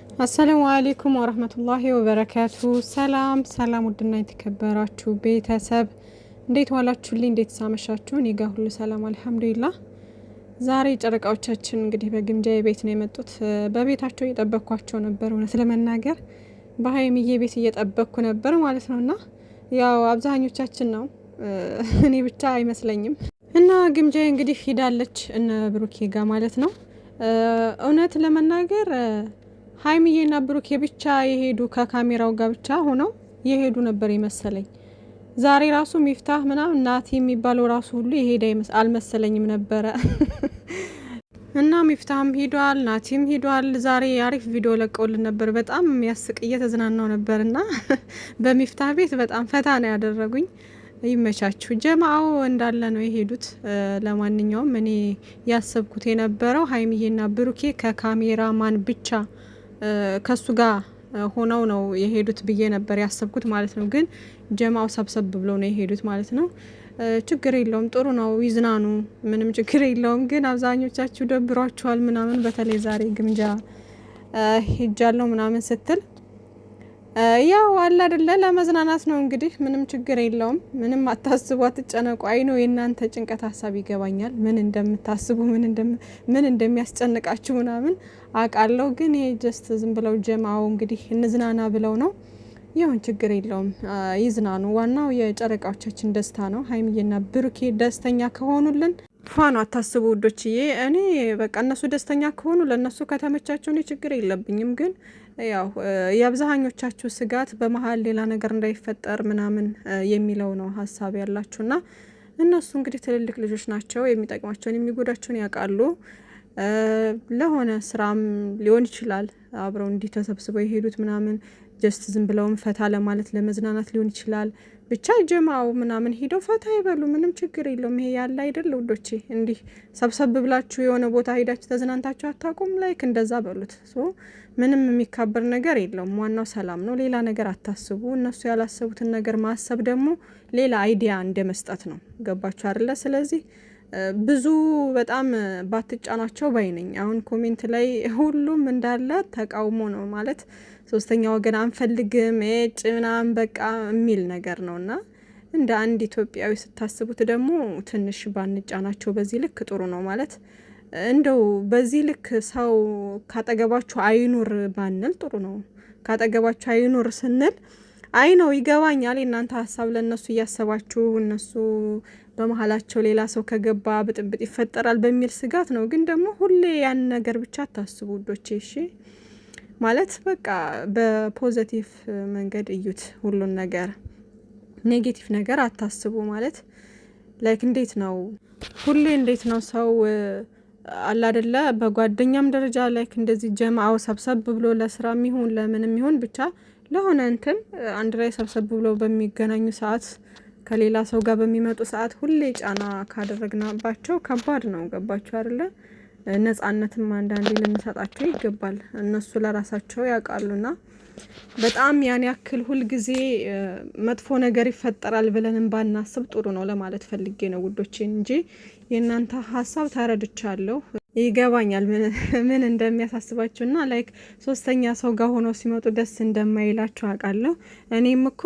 አሰላሙ አለይኩም ወራህመቱላሂ ወበረካቱ። ሰላም ሰላም፣ ውድና የተከበራችሁ ቤተሰብ እንዴት ዋላችሁልኝ? እንዴት ሳመሻችሁ? እኔ ጋር ሁሉ ሰላም አልሐምዱሊላህ። ዛሬ ጨረቃዎቻችን እንግዲህ በግምጃ ቤት ነው የመጡት። በቤታቸው እየጠበቅኳቸው ነበር። እውነት ለመናገር በሀይሚዬ ቤት እየጠበቅኩ ነበር ማለት ነውና ያው አብዛኞቻችን ነው እኔ ብቻ አይመስለኝም። እና ግምጃ እንግዲህ ሂዳለች እነ ብሩኬ ጋር ማለት ነው። እውነት ለመናገር ሀይሚዬና ብሩኬ ብቻ የሄዱ ከካሜራው ጋር ብቻ ሆነው የሄዱ ነበር የመሰለኝ። ዛሬ ራሱ ሚፍታህ ምናምን ናቲ የሚባለው ራሱ ሁሉ የሄደ አልመሰለኝም ነበረ። እና ሚፍታህም ሂዷል፣ ናቲም ሂዷል። ዛሬ አሪፍ ቪዲዮ ለቀውልን ነበር። በጣም የሚያስቅ እየተዝናናው ነበር እና በሚፍታህ ቤት በጣም ፈታ ነው ያደረጉኝ። ይመቻችሁ። ጀማው እንዳለ ነው የሄዱት። ለማንኛውም እኔ ያሰብኩት የነበረው ሀይሚዬና ብሩኬ ከካሜራማን ብቻ ከሱ ጋር ሆነው ነው የሄዱት ብዬ ነበር ያሰብኩት ማለት ነው። ግን ጀማው ሰብሰብ ብሎ ነው የሄዱት ማለት ነው። ችግር የለውም፣ ጥሩ ነው፣ ይዝናኑ፣ ምንም ችግር የለውም። ግን አብዛኞቻችሁ ደብሯችኋል ምናምን፣ በተለይ ዛሬ ግምጃ ሄጃለሁ ምናምን ስትል ያው አለ አይደለ ለመዝናናት ነው እንግዲህ፣ ምንም ችግር የለውም። ምንም አታስቡ፣ አትጨነቁ። አይ ነው የእናንተ ጭንቀት ሀሳብ ይገባኛል፣ ምን እንደምታስቡ ምን እንደሚያስጨንቃችሁ ምናምን አውቃለሁ። ግን ይሄ ጀስት ዝም ብለው ጀማው እንግዲህ እንዝናና ብለው ነው። ይሁን ችግር የለውም፣ ይዝናኑ። ዋናው የጨረቃዎቻችን ደስታ ነው። ሀይሚዬና ብሩኬ ደስተኛ ከሆኑልን ፋኑ አታስቡ ውዶችዬ። እኔ በቃ እነሱ ደስተኛ ከሆኑ ለእነሱ ከተመቻቸው እኔ ችግር የለብኝም። ግን ያው የአብዛኞቻችሁ ስጋት በመሀል ሌላ ነገር እንዳይፈጠር ምናምን የሚለው ነው ሀሳብ ያላችሁና እነሱ እንግዲህ ትልልቅ ልጆች ናቸው። የሚጠቅማቸውን የሚጎዳቸውን ያውቃሉ። ለሆነ ስራም ሊሆን ይችላል አብረው እንዲህ ተሰብስበው የሄዱት ምናምን፣ ጀስት ዝም ብለውም ፈታ ለማለት ለመዝናናት ሊሆን ይችላል። ብቻ ጀማው ምናምን ሂደው ፈታ ይበሉ፣ ምንም ችግር የለውም። ይሄ ያለ አይደል ውዶቼ፣ እንዲህ ሰብሰብ ብላችሁ የሆነ ቦታ ሂዳችሁ ተዝናንታችሁ አታውቁም? ላይክ እንደዛ በሉት። ምንም የሚካበር ነገር የለውም። ዋናው ሰላም ነው። ሌላ ነገር አታስቡ። እነሱ ያላሰቡትን ነገር ማሰብ ደግሞ ሌላ አይዲያ እንደ መስጠት ነው። ገባችሁ አይደለ? ስለዚህ ብዙ በጣም ባትጫኗቸው ባይ ነኝ። አሁን ኮሜንት ላይ ሁሉም እንዳለ ተቃውሞ ነው ማለት ሶስተኛ ወገን አንፈልግም እጭ ምናምን በቃ የሚል ነገር ነው። እና እንደ አንድ ኢትዮጵያዊ ስታስቡት ደግሞ ትንሽ ባንጫናቸው በዚህ ልክ ጥሩ ነው ማለት እንደው በዚህ ልክ ሰው ካጠገባችሁ አይኑር ባንል ጥሩ ነው። ካጠገባችሁ አይኑር ስንል አይ ነው ይገባኛል፣ የእናንተ ሀሳብ ለእነሱ እያሰባችሁ እነሱ በመሀላቸው ሌላ ሰው ከገባ ብጥብጥ ይፈጠራል በሚል ስጋት ነው። ግን ደግሞ ሁሌ ያን ነገር ብቻ አታስቡ ውዶቼ። እሺ ማለት በቃ በፖዘቲቭ መንገድ እዩት ሁሉን ነገር፣ ኔጌቲቭ ነገር አታስቡ። ማለት ላይክ እንዴት ነው ሁሌ እንዴት ነው ሰው አላደለ በጓደኛም ደረጃ ላይክ እንደዚህ ጀማው ሰብሰብ ብሎ ለስራ የሚሆን ለምን የሚሆን ብቻ ለሆነ እንትን አንድ ላይ ሰብሰብ ብሎ በሚገናኙ ሰዓት ከሌላ ሰው ጋር በሚመጡ ሰዓት ሁሌ ጫና ካደረግናባቸው ከባድ ነው። ገባችሁ አይደለ? ነጻነትም አንዳንዴ ልንሰጣቸው ይገባል። እነሱ ለራሳቸው ያውቃሉና በጣም ያን ያክል ሁልጊዜ መጥፎ ነገር ይፈጠራል ብለንም ባናስብ ጥሩ ነው ለማለት ፈልጌ ነው ውዶቼ። እንጂ የእናንተ ሀሳብ ተረድቻለሁ፣ ይገባኛል ምን እንደሚያሳስባችሁና ላይክ ሶስተኛ ሰው ጋር ሆነው ሲመጡ ደስ እንደማይላችሁ አውቃለሁ። እኔም እኮ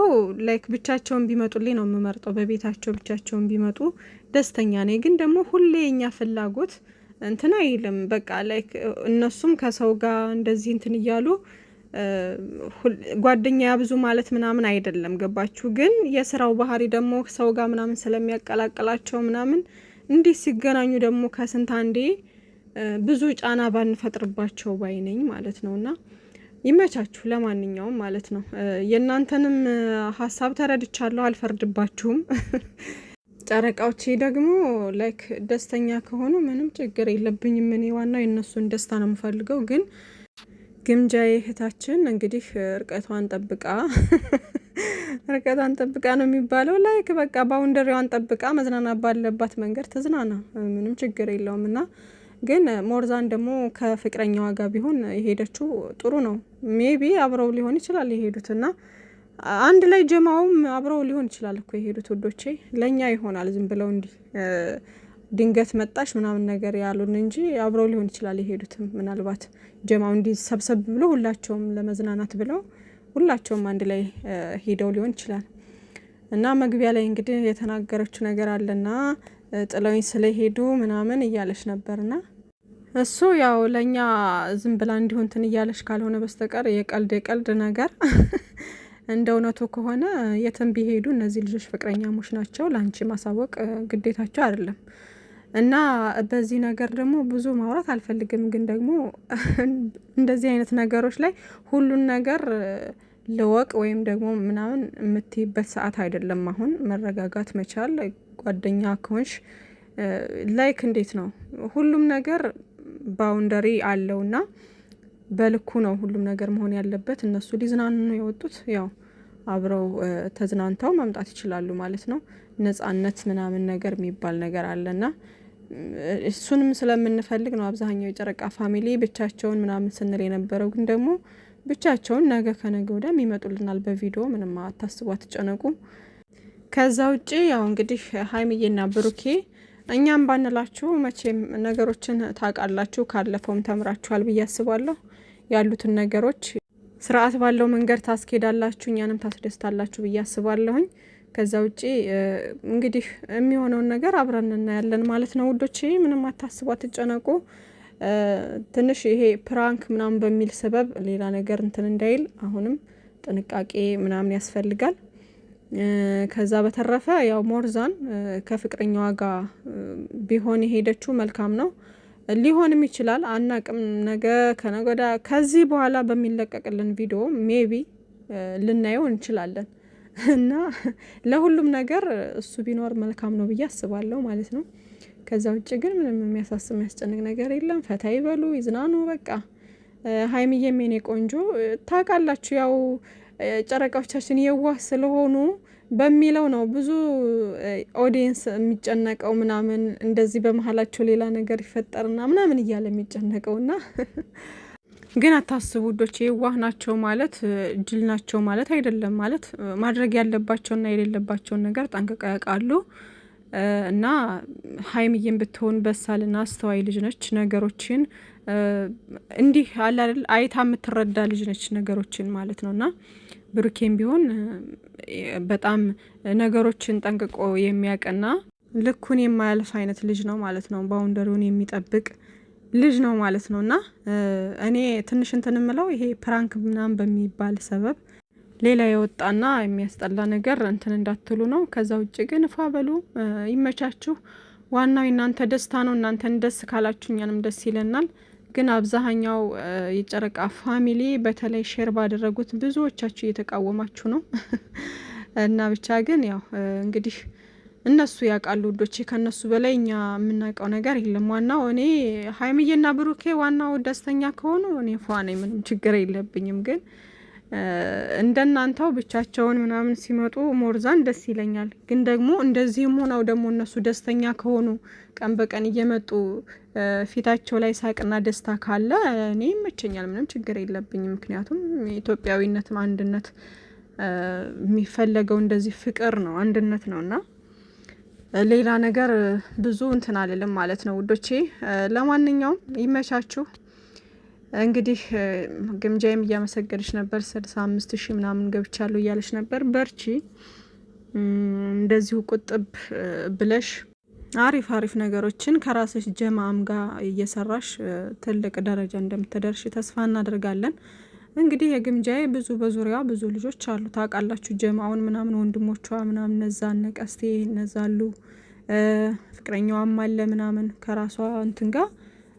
ላይክ ብቻቸውን ቢመጡልኝ ነው የምመርጠው። በቤታቸው ብቻቸውን ቢመጡ ደስተኛ ነኝ። ግን ደግሞ ሁሌ የኛ ፍላጎት እንትን አይልም። በቃ ላይክ እነሱም ከሰው ጋር እንደዚህ እንትን እያሉ ጓደኛ ያብዙ ማለት ምናምን አይደለም። ገባችሁ? ግን የስራው ባህሪ ደግሞ ሰው ጋር ምናምን ስለሚያቀላቅላቸው ምናምን እንዲህ ሲገናኙ ደግሞ ከስንት አንዴ ብዙ ጫና ባንፈጥርባቸው ባይነኝ ማለት ነውና ይመቻችሁ። ለማንኛውም ማለት ነው የእናንተንም ሀሳብ ተረድቻለሁ፣ አልፈርድባችሁም። ጨረቃዎቼ ደግሞ ላይክ ደስተኛ ከሆኑ ምንም ችግር የለብኝም። እኔ ዋናው የእነሱን ደስታ ነው የምፈልገው። ግን ግምጃ እህታችን እንግዲህ እርቀቷን ጠብቃ ነው የሚባለው። ላይክ በቃ ባውንደሪዋን ጠብቃ መዝናናት ባለባት መንገድ ተዝናና፣ ምንም ችግር የለውም። እና ግን ሞርዛን ደግሞ ከፍቅረኛዋ ጋር ቢሆን የሄደችው ጥሩ ነው። ሜቢ አብረው ሊሆን ይችላል የሄዱት እና አንድ ላይ ጀማውም አብረው ሊሆን ይችላል እኮ የሄዱት ውዶቼ። ለእኛ ይሆናል ዝም ብለው እንዲህ ድንገት መጣሽ ምናምን ነገር ያሉን እንጂ አብረው ሊሆን ይችላል የሄዱትም። ምናልባት ጀማው እንዲ ሰብሰብ ብሎ ሁላቸውም ለመዝናናት ብለው ሁላቸውም አንድ ላይ ሄደው ሊሆን ይችላል። እና መግቢያ ላይ እንግዲህ የተናገረችው ነገር አለና ጥለውኝ ስለሄዱ ምናምን እያለች ነበርና እሱ ያው ለኛ ዝም ብላ እንዲሁ እንትን እያለች ካልሆነ በስተቀር የቀልድ ነገር እንደ እውነቱ ከሆነ የትም ቢሄዱ እነዚህ ልጆች ፍቅረኛሞች ናቸው። ላንቺ ማሳወቅ ግዴታቸው አይደለም። እና በዚህ ነገር ደግሞ ብዙ ማውራት አልፈልግም፣ ግን ደግሞ እንደዚህ አይነት ነገሮች ላይ ሁሉን ነገር ልወቅ ወይም ደግሞ ምናምን የምትይበት ሰዓት አይደለም። አሁን መረጋጋት መቻል፣ ጓደኛ ከሆንሽ ላይክ እንዴት ነው ሁሉም ነገር ባውንደሪ አለውና በልኩ ነው ሁሉም ነገር መሆን ያለበት። እነሱ ሊዝናኑ ነው የወጡት፣ ያው አብረው ተዝናንተው መምጣት ይችላሉ ማለት ነው። ነጻነት ምናምን ነገር የሚባል ነገር አለና እሱንም ስለምንፈልግ ነው አብዛኛው የጨረቃ ፋሚሊ ብቻቸውን ምናምን ስንል የነበረው። ግን ደግሞ ብቻቸውን ነገ ከነገ ወዲያ ይመጡልናል በቪዲዮ፣ ምንም አታስቡ፣ አትጨነቁ። ከዛ ውጪ ያው እንግዲህ ሀይሚዬና ብሩኬ እኛም ባንላችሁ መቼም ነገሮችን ታውቃላችሁ፣ ካለፈውም ተምራችኋል ብዬ አስባለሁ። ያሉትን ነገሮች ስርዓት ባለው መንገድ ታስኬዳላችሁ፣ እኛንም ታስደስታላችሁ ብዬ አስባለሁኝ። ከዛ ውጪ እንግዲህ የሚሆነውን ነገር አብረን እናያለን ማለት ነው ውዶቼ። ምንም አታስቡ፣ አትጨነቁ። ትንሽ ይሄ ፕራንክ ምናምን በሚል ሰበብ ሌላ ነገር እንትን እንዳይል አሁንም ጥንቃቄ ምናምን ያስፈልጋል። ከዛ በተረፈ ያው ሞርዛን ከፍቅረኛዋ ጋር ቢሆን የሄደችው መልካም ነው። ሊሆንም ይችላል አናቅም። ነገ ከነገዳ ከዚህ በኋላ በሚለቀቅልን ቪዲዮ ሜቢ ልናየው እንችላለን። እና ለሁሉም ነገር እሱ ቢኖር መልካም ነው ብዬ አስባለሁ ማለት ነው። ከዛ ውጭ ግን ምንም የሚያሳስብ የሚያስጨንቅ ነገር የለም። ፈታ ይበሉ፣ ይዝናኑ። በቃ ሀይሚዬም የኔ ቆንጆ ታውቃላችሁ፣ ያው ጨረቃዎቻችን የዋህ ስለሆኑ በሚለው ነው ብዙ ኦዲየንስ የሚጨነቀው ምናምን፣ እንደዚህ በመሀላቸው ሌላ ነገር ይፈጠርና ምናምን እያለ የሚጨነቀውና ግን አታስቡ ውዶች፣ የዋህ ናቸው ማለት ጅል ናቸው ማለት አይደለም። ማለት ማድረግ ያለባቸውና የሌለባቸውን ነገር ጠንቅቀው ያውቃሉ። እና ሀይሚዬም ብትሆን በሳልና አስተዋይ ልጅ ነች። ነገሮችን እንዲህ አለ አይደል አይታ የምትረዳ ልጅ ነች ነገሮችን ማለት ነውና ብሩኬም ቢሆን በጣም ነገሮችን ጠንቅቆ የሚያውቅና ልኩን የማያልፍ አይነት ልጅ ነው ማለት ነው። ባውንደሪውን የሚጠብቅ ልጅ ነው ማለት ነውና እኔ ትንሽ እንትን ምለው ይሄ ፕራንክ ምናምን በሚባል ሰበብ ሌላ የወጣና የሚያስጠላ ነገር እንትን እንዳትሉ ነው። ከዛ ውጭ ግን ፏ በሉ፣ ይመቻችሁ። ዋናው እናንተ ደስታ ነው። እናንተን ደስ ካላችሁ እኛንም ደስ ይለናል። ግን አብዛኛው የጨረቃ ፋሚሊ በተለይ ሼር ባደረጉት ብዙዎቻችሁ እየተቃወማችሁ ነው። እና ብቻ ግን ያው እንግዲህ እነሱ ያውቃሉ ውዶቼ፣ ከነሱ በላይ እኛ የምናውቀው ነገር የለም። ዋናው እኔ ሀይሚዬና ብሩኬ ዋናው ደስተኛ ከሆኑ እኔ ፏ ነኝ፣ ምንም ችግር የለብኝም። ግን እንደናንተው ብቻቸውን ምናምን ሲመጡ ሞርዛን ደስ ይለኛል። ግን ደግሞ እንደዚህም ሆነው ደግሞ እነሱ ደስተኛ ከሆኑ ቀን በቀን እየመጡ ፊታቸው ላይ ሳቅና ደስታ ካለ እኔ ይመቸኛል፣ ምንም ችግር የለብኝም። ምክንያቱም ኢትዮጵያዊነት አንድነት የሚፈለገው እንደዚህ ፍቅር ነው፣ አንድነት ነው እና ሌላ ነገር ብዙ እንትን አልልም ማለት ነው ውዶቼ። ለማንኛውም ይመቻችሁ። እንግዲህ ግምጃዬም እያመሰገነች ነበር 65,000 ምናምን ገብቻለሁ እያለች ነበር። በርቺ፣ እንደዚሁ ቁጥብ ብለሽ አሪፍ ነገሮችን ከራስሽ ጀማም ጋር እየሰራሽ ትልቅ ደረጃ እንደምትደርሽ ተስፋ እናደርጋለን። እንግዲህ የግምጃዬ ብዙ በዙሪያዋ ብዙ ልጆች አሉ ታውቃላችሁ፣ ጀማውን ምናምን ወንድሞቿ ምናምን እነዛ ነቀስቴ እነዛሉ ፍቅረኛዋም አለ ምናምን ከራሷ እንትን ጋር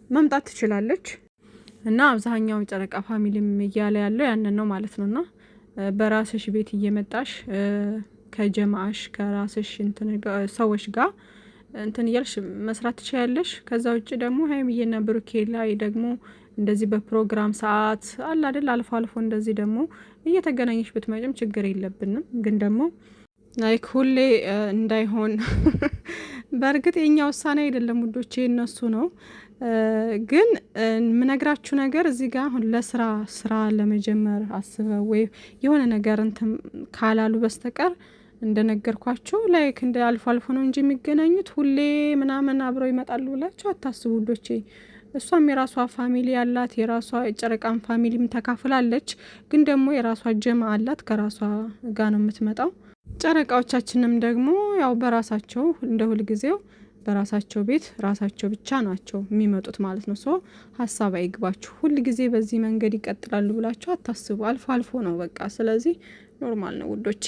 መምጣት ትችላለች። እና አብዛኛው ጨረቃ ፋሚሊም እያለ ያለው ያንን ነው ማለት ነውና በራስሽ ቤት እየመጣሽ ከጀማሽ ከራስሽ እንትን ሰዎች ጋር እንትን እያልሽ መስራት ትችላለሽ። ከዛ ውጭ ደግሞ ሀይሚዬና ብሩኬ ላይ ደግሞ እንደዚህ በፕሮግራም ሰዓት አለ አይደል አልፎ አልፎ እንደዚህ ደግሞ እየተገናኘሽ ብትመጭም ችግር የለብንም። ግን ደግሞ ላይክ ሁሌ እንዳይሆን በእርግጥ የኛ ውሳኔ አይደለም ውዶቼ፣ እነሱ ነው። ግን ምነግራችሁ ነገር እዚህ ጋር አሁን ስራ ለመጀመር አስበው ወይ የሆነ ነገር እንትን ካላሉ በስተቀር እንደነገርኳቸው ላይክ እንደ አልፎ አልፎ ነው እንጂ የሚገናኙት ሁሌ ምናምን አብረው ይመጣሉ ብላችሁ አታስቡ ውዶቼ። እሷም የራሷ ፋሚሊ ያላት የራሷ ጨረቃን ፋሚሊም ተካፍላለች። ግን ደግሞ የራሷ ጀማ አላት ከራሷ ጋር ነው የምትመጣው። ጨረቃዎቻችንም ደግሞ ያው በራሳቸው እንደ ሁልጊዜው በራሳቸው ቤት ራሳቸው ብቻ ናቸው የሚመጡት ማለት ነው። ሶ ሀሳብ አይግባችሁ። ሁል ጊዜ በዚህ መንገድ ይቀጥላሉ ብላችሁ አታስቡ። አልፎ አልፎ ነው በቃ። ስለዚህ ኖርማል ነው ውዶቼ።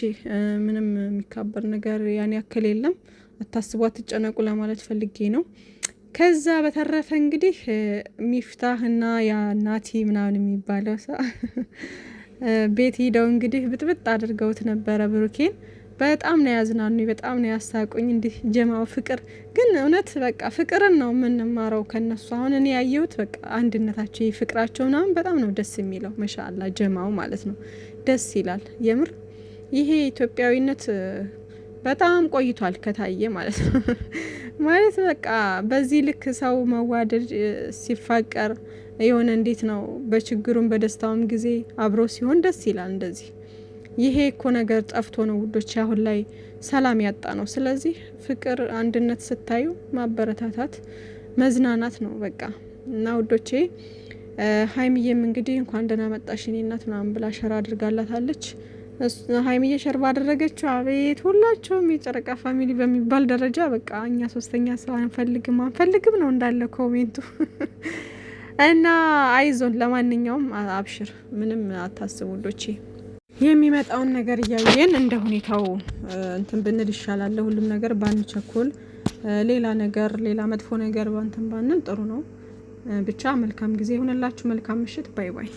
ምንም የሚካበር ነገር ያን ያክል የለም። አታስቡ፣ አትጨነቁ ለማለት ፈልጌ ነው። ከዛ በተረፈ እንግዲህ ሚፍታህና ያ ናቲ ምናምን የሚባለው ሰው ቤት ሂደው እንግዲህ ብጥብጥ አድርገውት ነበረ ብሩኬን። በጣም ነው ያዝናኑኝ፣ በጣም ነው ያሳቁኝ። እንዲህ ጀማው ፍቅር ግን እውነት በቃ ፍቅርን ነው የምንማረው ከነሱ። አሁን እኔ ያየሁት በቃ አንድነታቸው ፍቅራቸው ምናምን በጣም ነው ደስ የሚለው። ማሻአላ ጀማው ማለት ነው ደስ ይላል የምር። ይሄ ኢትዮጵያዊነት በጣም ቆይቷል ከታየ ማለት ነው። ማለት በቃ በዚህ ልክ ሰው መዋደድ ሲፋቀር የሆነ እንዴት ነው በችግሩም በደስታውም ጊዜ አብሮ ሲሆን ደስ ይላል እንደዚህ። ይሄ እኮ ነገር ጠፍቶ ነው ውዶች አሁን ላይ ሰላም ያጣ ነው። ስለዚህ ፍቅር፣ አንድነት ስታዩ ማበረታታት፣ መዝናናት ነው በቃ። እና ውዶቼ ሀይሚዬም እንግዲህ እንኳን ደህና መጣሽ የኔ እናት ምናምን ብላ ሸራ አድርጋላታለች። ሀይሚዬ ሸርባ አደረገችው። አቤት ሁላቸውም የጨረቃ ፋሚሊ በሚባል ደረጃ በቃ እኛ ሶስተኛ ሰው አንፈልግም ነው እንዳለ ኮሜንቱ። እና አይዞን፣ ለማንኛውም አብሽር፣ ምንም አታስቡ ውዶቼ። የሚመጣውን ነገር እያየን እንደ ሁኔታው እንትን ብንል ይሻላል። ሁሉም ነገር ባንቸኩል፣ ሌላ መጥፎ ነገር ባንትን ባንል ጥሩ ነው። ብቻ መልካም ጊዜ ይሁንላችሁ። መልካም ምሽት። ባይ ባይ።